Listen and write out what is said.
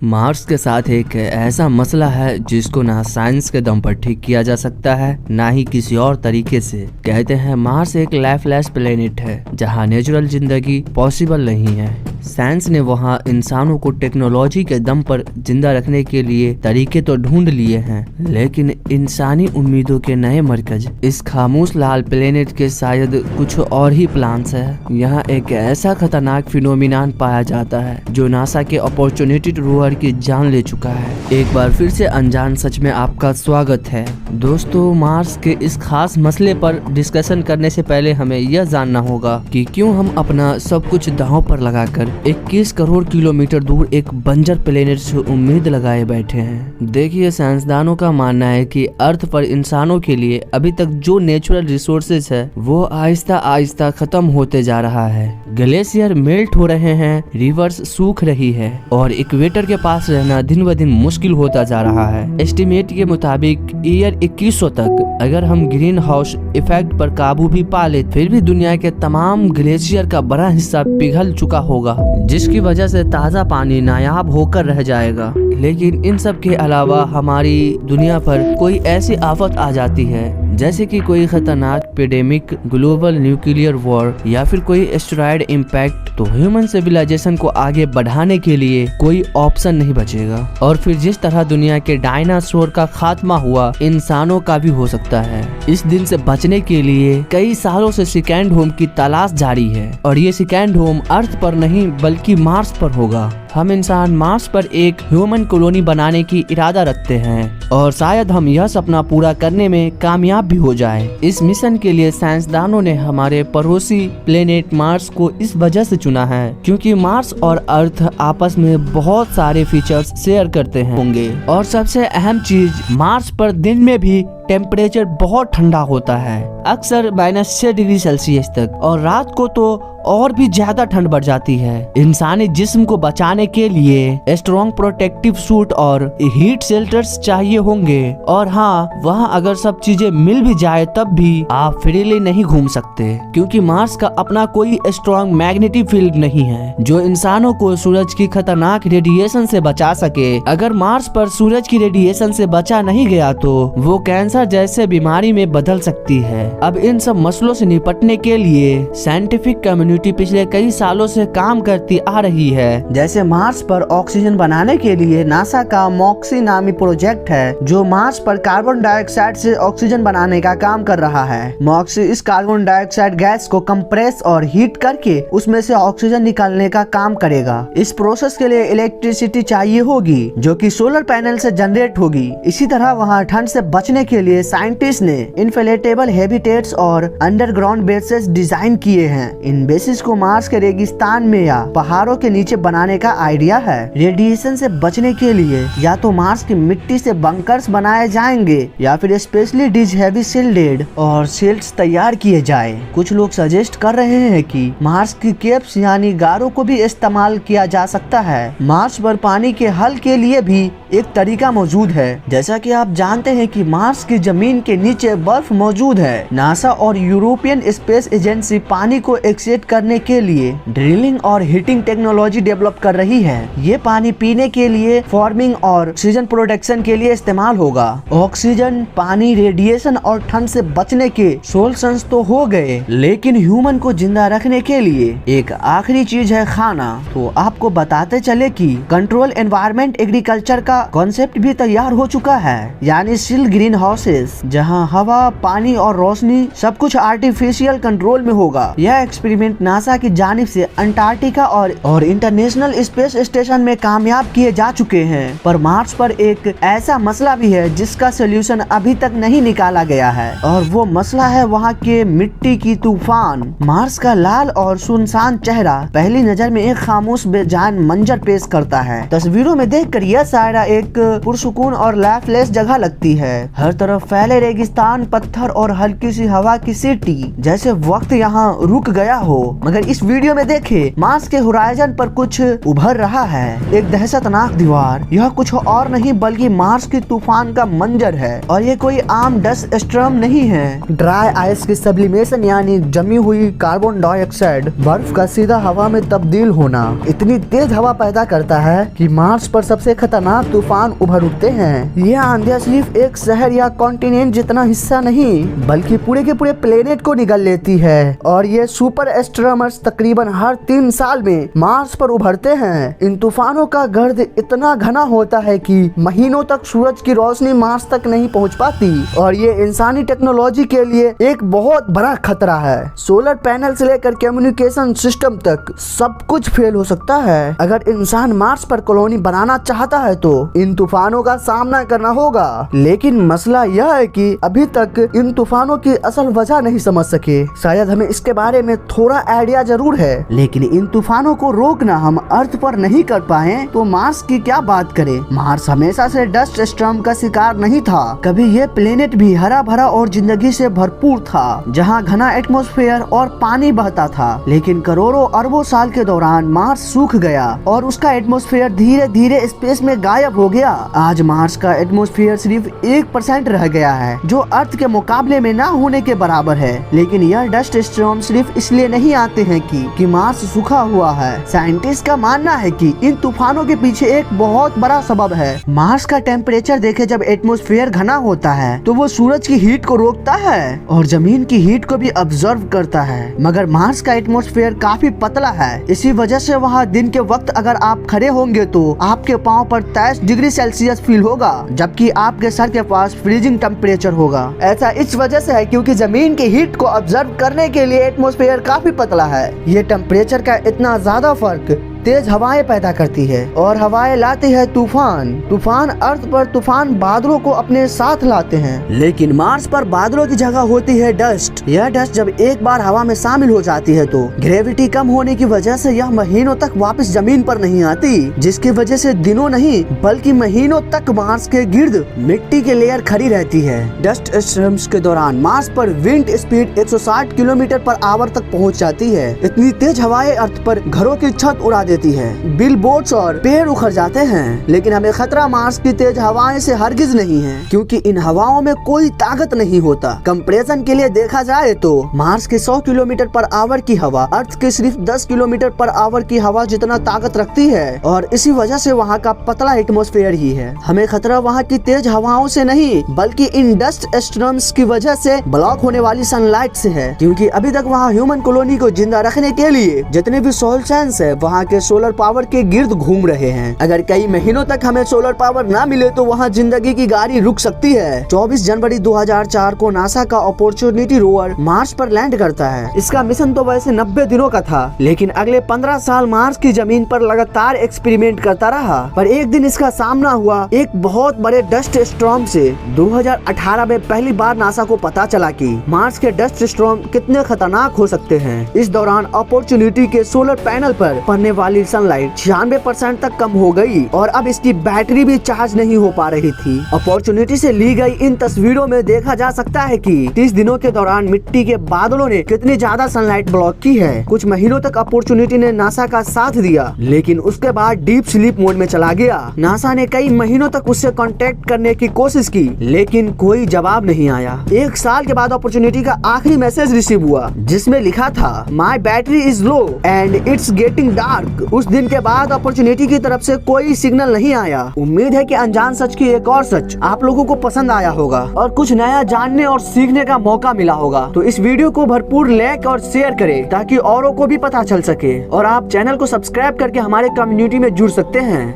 Mars के साथ एक ऐसा मसला है जिसको ना साइंस के दम पर ठीक किया जा सकता है ना ही किसी और तरीके से। कहते हैं मार्स एक लाइफलेस प्लेनेट है जहां नेचुरल जिंदगी पॉसिबल नहीं है। साइंस ने वहां इंसानों को टेक्नोलॉजी के दम पर जिंदा रखने के लिए तरीके तो ढूंढ लिए हैं, लेकिन इंसानी उम्मीदों के नए मरकज इस खामोश लाल प्लेनेट के शायद कुछ और ही प्लान्स है। यहाँ एक ऐसा खतरनाक फिनोमिनान पाया जाता है जो नासा के अपॉर्चुनिटी रोवर की जान ले चुका है। एक बार फिर से अनजान सच में आपका स्वागत है। दोस्तों, मार्स के इस खास मसले पर डिस्कशन करने से पहले हमें यह जानना होगा कि क्यों हम अपना सब कुछ दांव पर लगाकर 21 करोड़ किलोमीटर दूर एक बंजर प्लेनेट से उम्मीद लगाए बैठे हैं। देखिए, साइंसदानों का मानना है कि अर्थ पर इंसानों के लिए अभी तक जो नेचुरल रिसोर्सेज है वो आहिस्ता आहिस्ता खत्म होते जा रहा है। ग्लेशियर मेल्ट हो रहे हैं, रिवर्स सूख रही है और इक्वेटर के पास रहना दिन ब दिन मुश्किल होता जा रहा है। एस्टिमेट के मुताबिक ईयर 2100 तक अगर हम ग्रीन हाउस इफेक्ट पर काबू भी पा ले, फिर भी दुनिया के तमाम ग्लेशियर का बड़ा हिस्सा पिघल चुका होगा, जिसकी वजह से ताज़ा पानी नायाब होकर रह जाएगा। लेकिन इन सब के अलावा हमारी दुनिया पर कोई ऐसी आफत आ जाती है जैसे कि कोई खतरनाक पेडेमिक, ग्लोबल न्यूक्लियर वॉर या फिर कोई एस्टेरॉयड इम्पैक्ट, तो ह्यूमन सिविलाइजेशन को आगे बढ़ाने के लिए कोई ऑप्शन नहीं बचेगा। और फिर जिस तरह दुनिया के डायनासोर का खात्मा हुआ, इंसानों का भी हो सकता है। इस दिन से बचने के लिए कई सालों से सेकेंड होम की तलाश जारी है और ये सेकेंड होम अर्थ पर नहीं बल्कि मार्स पर होगा। हम इंसान मार्स पर एक ह्यूमन कॉलोनी बनाने की इरादा रखते हैं और शायद हम यह सपना पूरा करने में कामयाब भी हो जाए। इस मिशन के लिए साइंसदानों ने हमारे पड़ोसी प्लेनेट मार्स को इस वजह से चुना है क्योंकि मार्स और अर्थ आपस में बहुत सारे फीचर्स शेयर करते होंगे। और सबसे अहम चीज, मार्स पर दिन में भी टेम्परेचर बहुत ठंडा होता है, अक्सर -6 डिग्री सेल्सियस तक, और रात को तो और भी ज्यादा ठंड बढ़ जाती है। इंसानी जिस्म को बचाने के लिए स्ट्रॉन्ग प्रोटेक्टिव सूट और हीट शेल्टर्स चाहिए होंगे। और हाँ, वहाँ अगर सब चीजें मिल भी जाए तब भी आप फ्रीली नहीं घूम सकते क्योंकि मार्स का अपना कोई स्ट्रॉन्ग मैग्नेटिक फील्ड नहीं है जो इंसानों को सूरज की खतरनाक रेडिएशन से बचा सके। अगर मार्स पर सूरज की रेडिएशन से बचा नहीं गया तो वो कैंसर जैसे बीमारी में बदल सकती है। अब इन सब मसलों से निपटने के लिए साइंटिफिक कम्युनिटी पिछले कई सालों से काम करती आ रही है। जैसे मार्स पर ऑक्सीजन बनाने के लिए नासा का मॉक्सी नामी प्रोजेक्ट है जो मार्स पर कार्बन डाइऑक्साइड से ऑक्सीजन बनाने का काम कर रहा है। मॉक्सी इस कार्बन डाइऑक्साइड गैस को कंप्रेस और हीट करके उसमें से ऑक्सीजन निकालने का काम करेगा। इस प्रोसेस के लिए इलेक्ट्रिसिटी चाहिए होगी जो कि सोलर पैनल से जनरेट होगी। इसी तरह वहाँ ठंड से बचने के लिए साइंटिस्ट ने इन्फ्लेटेबल हैबिटेट्स और अंडरग्राउंड बेसेस डिजाइन किए हैं। इन बेसिस को मार्स के रेगिस्तान में या पहाड़ों के नीचे बनाने का आइडिया है। रेडिएशन से बचने के लिए या तो मार्स की मिट्टी से बंकर्स बनाए जाएंगे या फिर स्पेशली डिज हैवी शिल्डेड और शील्ड्स तैयार किए जाए। कुछ लोग सजेस्ट कर रहे हैं कि मार्स की केव्स यानी गारों को भी इस्तेमाल किया जा सकता है। मार्स पर पानी के हल के लिए भी एक तरीका मौजूद है। जैसा कि आप जानते हैं कि मार्स की जमीन के नीचे बर्फ मौजूद है। नासा और यूरोपियन स्पेस एजेंसी पानी को एक्सेट करने के लिए ड्रिलिंग और हीटिंग टेक्नोलॉजी डेवलप कर रही है। ये पानी पीने के लिए, फार्मिंग और ऑक्सीजन प्रोडक्शन के लिए इस्तेमाल होगा। ऑक्सीजन, पानी, रेडिएशन और ठंड से बचने के सोल्यूशंस तो हो गए, लेकिन ह्यूमन को जिंदा रखने के लिए एक आखिरी चीज है खाना। तो आपको बताते चले कि कंट्रोल एनवायरनमेंट एग्रीकल्चर का कॉन्सेप्ट भी तैयार हो चुका है, यानी सील ग्रीन हाउसेस, जहां हवा, पानी और रोशनी सब कुछ आर्टिफिशियल कंट्रोल में होगा। यह एक्सपेरिमेंट नासा की जानिब से अंटार्कटिका और इंटरनेशनल स्पेस स्टेशन में कामयाब किए जा चुके हैं। पर मार्स पर एक ऐसा मसला भी है जिसका सोल्यूशन अभी तक नहीं निकाला गया है और वो मसला है वहाँ के मिट्टी की तूफान। मार्स का लाल और सुनसान चेहरा पहली नजर में एक खामोश बेजान मंजर पेश करता है। तस्वीरों में देखकर यह सारा एक पुरसुकून और लाइफलेस जगह लगती है। हर तरफ तरफ फैले रेगिस्तान, पत्थर और हल्की सी हवा की सीटी, जैसे वक्त यहाँ रुक गया हो। मगर इस वीडियो में देखे मार्स के होराइजन पर कुछ उभर रहा है, एक दहशतनाक दीवार। यह कुछ और नहीं बल्कि मार्स की तूफान का मंजर है, और ये कोई आम डस्ट स्टॉर्म नहीं है। ड्राई आइस की सब्लिमेशन यानी जमी हुई कार्बन डाइऑक्साइड बर्फ का सीधा हवा में तब्दील होना इतनी तेज हवा पैदा करता है कि मार्स पर सबसे खतरनाक तूफान उभर उठते हैं। ये आंधियां सिर्फ एक शहर या कॉन्टिनेंट जितना हिस्सा नहीं बल्कि पूरे के पूरे प्लेनेट को निगल लेती है, और ये सुपर स्टॉर्मर्स तकरीबन हर 3 साल में मार्स पर उभरते हैं। इन तूफानों का गर्द इतना घना होता है कि महीनों तक सूरज की रोशनी मार्स तक नहीं पहुंच पाती, और ये इंसानी टेक्नोलॉजी के लिए एक बहुत बड़ा खतरा है। सोलर पैनल से लेकर कम्युनिकेशन सिस्टम तक सब कुछ फेल हो सकता है। अगर इंसान मार्स पर कॉलोनी बनाना चाहता है तो इन तूफानों का सामना करना होगा। लेकिन मसला यह है कि अभी तक इन तूफानों की असल वजह नहीं समझ सके। शायद हमें इसके बारे में थोड़ा आइडिया जरूर है, लेकिन इन तूफानों को रोकना हम अर्थ पर नहीं कर पाए तो मार्स की क्या बात करें। मार्स हमेशा से डस्ट स्टॉर्म का शिकार नहीं था। कभी ये प्लेनेट भी हरा भरा और जिंदगी से भरपूर था, जहाँ घना एटमॉस्फेयर और पानी बहता था। लेकिन करोड़ों अरबों साल के दौरान मार्स सूख गया और उसका एटमॉस्फेयर धीरे धीरे स्पेस में गायब हो गया। आज मार्स का एटमॉस्फेयर सिर्फ 1% रह गया है, जो अर्थ के मुकाबले में ना होने के बराबर है। लेकिन यह डस्ट स्टॉर्म सिर्फ इसलिए नहीं आते हैं कि मार्स सूखा हुआ है। साइंटिस्ट का मानना है कि इन तूफानों के पीछे एक बहुत बड़ा सबब है। मार्स का टेम्परेचर देखे, जब एटमॉस्फेयर घना होता है तो वो सूरज की हीट को रोकता है और जमीन की हीट को भी ऑब्जर्व करता है। मगर मार्स का एटमॉस्फेयर काफी पतला है, इसी वजह से वहाँ दिन के वक्त अगर आप खड़े होंगे तो आपके पाँव पर 23 डिग्री सेल्सियस फील होगा, जबकि आपके सर के पास फ्रीजिंग टेम्परेचर होगा। ऐसा इस वजह से है क्योंकि जमीन की हीट को ऑब्जर्व करने के लिए एटमॉस्फेयर काफी पतला है। ये टेम्परेचर का इतना ज्यादा फर्क तेज हवाएं पैदा करती है, और हवाएं लाती है तूफान। तूफान अर्थ पर तूफान बादलों को अपने साथ लाते हैं, लेकिन मार्स पर बादलों की जगह होती है डस्ट। यह डस्ट जब एक बार हवा में शामिल हो जाती है तो ग्रेविटी कम होने की वजह से यह महीनों तक वापस जमीन पर नहीं आती, जिसकी वजह से दिनों नहीं बल्कि महीनों तक मार्स के गिर्द मिट्टी के लेयर खड़ी रहती है। डस्ट स्टॉर्म्स के दौरान मार्स पर wind speed 160 kilometre per hour तक पहुँच जाती है। इतनी तेज हवाएं अर्थ पर घरों की छत उड़ा देती है, बिलबोर्ड्स और पेड़ उखड़ जाते हैं। लेकिन हमें खतरा मार्स की तेज हवाएं से हरगिज नहीं है, क्योंकि इन हवाओं में कोई ताकत नहीं होता। कंप्रेशन के लिए देखा जाए तो मार्स के 100 किलोमीटर पर आवर की हवा अर्थ के सिर्फ 10 किलोमीटर पर आवर की हवा जितना ताकत रखती है, और इसी वजह से वहाँ का पतला एटमॉस्फेयर ही है। हमें खतरा वहाँ की तेज हवाओं से नहीं बल्कि इन डस्ट स्टॉर्म्स की वजह से ब्लॉक होने वाली सनलाइट से है, क्योंकि अभी तक वहाँ ह्यूमन कॉलोनी को जिंदा रखने के लिए जितने भी सोल सेंस है वहाँ के सोलर पावर के गिर्द घूम रहे हैं। अगर कई महीनों तक हमें सोलर पावर ना मिले तो वहाँ जिंदगी की गाड़ी रुक सकती है। 24 जनवरी 2004 को नासा का अपॉर्चुनिटी रोवर मार्स पर लैंड करता है। इसका मिशन तो वैसे 90 दिनों का था, लेकिन अगले 15 साल मार्स की जमीन पर लगातार एक्सपेरिमेंट करता रहा। पर एक दिन इसका सामना हुआ एक बहुत बड़े डस्ट स्टॉर्म से। 2018 में पहली बार नासा को पता चला कि मार्स के डस्ट स्टॉर्म कितने खतरनाक हो सकते हैं। इस दौरान अपॉर्चुनिटी के सोलर पैनल पर पड़ने वाली सनलाइट 96% तक कम हो गई, और अब इसकी बैटरी भी चार्ज नहीं हो पा रही थी। अपॉर्चुनिटी से ली गई इन तस्वीरों में देखा जा सकता है कि 30 दिनों के दौरान मिट्टी के बादलों ने कितनी ज्यादा सनलाइट ब्लॉक की है। कुछ महीनों तक अपॉर्चुनिटी ने नासा का साथ दिया, लेकिन उसके बाद डीप स्लीप मोड में चला गया। नासा ने कई महीनों तक उससे कांटेक्ट करने की कोशिश की, लेकिन कोई जवाब नहीं आया। 1 साल के बाद अपॉर्चुनिटी का आखिरी मैसेज रिसीव हुआ, जिसमें लिखा था my battery is low and it's getting dark. उस दिन के बाद अपॉर्चुनिटी की तरफ से कोई सिग्नल नहीं आया। उम्मीद है कि अनजान सच की एक और सच आप लोगों को पसंद आया होगा और कुछ नया जानने और सीखने का मौका मिला होगा। तो इस वीडियो को भरपूर लाइक और शेयर करें ताकि औरों को भी पता चल सके, और आप चैनल को सब्सक्राइब करके हमारे कम्युनिटी में जुड़ सकते हैं।